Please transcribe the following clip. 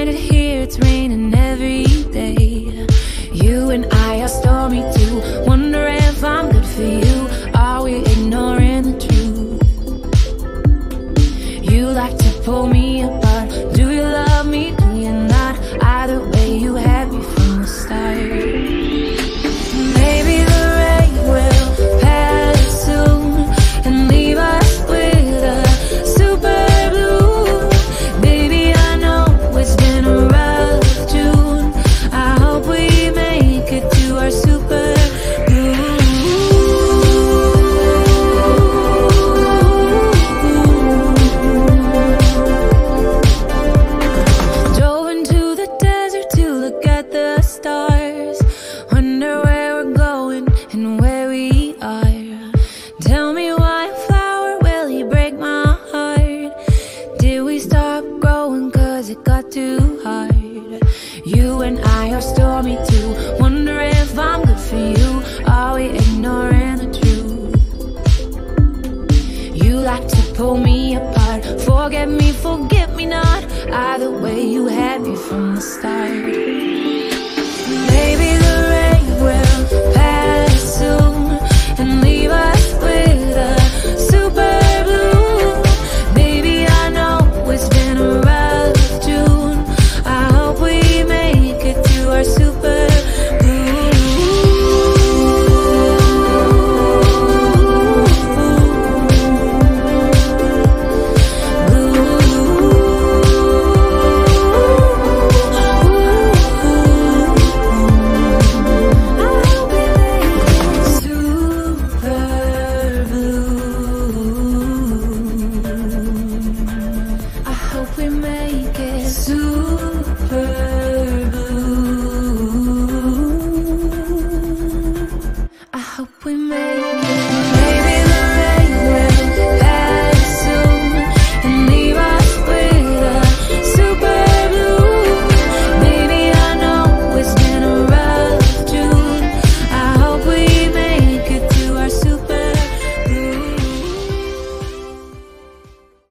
find it here, it's raining every day. You and I are stormy too, wonder if I'm good for you. Are we ignoring the truth? You like to pull me apart. Do you love me? Do you not? Either way, you had me from the start. Maybe the rain will pass soon and leave us with a super blue. Baby, I know it's been a rough June. I hope we make it to our super blue. Drove into the desert to look at the stars. Wonder where we're going and where we are. Tell me why a flower, will you break my heart? Did we stop growing cause it got too hard? You and I are stormy too, wonder if I'm good for you. Are we ignoring the truth? You like to pull me apart. Forget me, forget me not. Either way, you had me from the start. Maybe the rain will pass soon and leave us with a super blue. Baby, I know it's been a rough June. I hope we make it to our super blue. I hope we make it super blue. I hope we make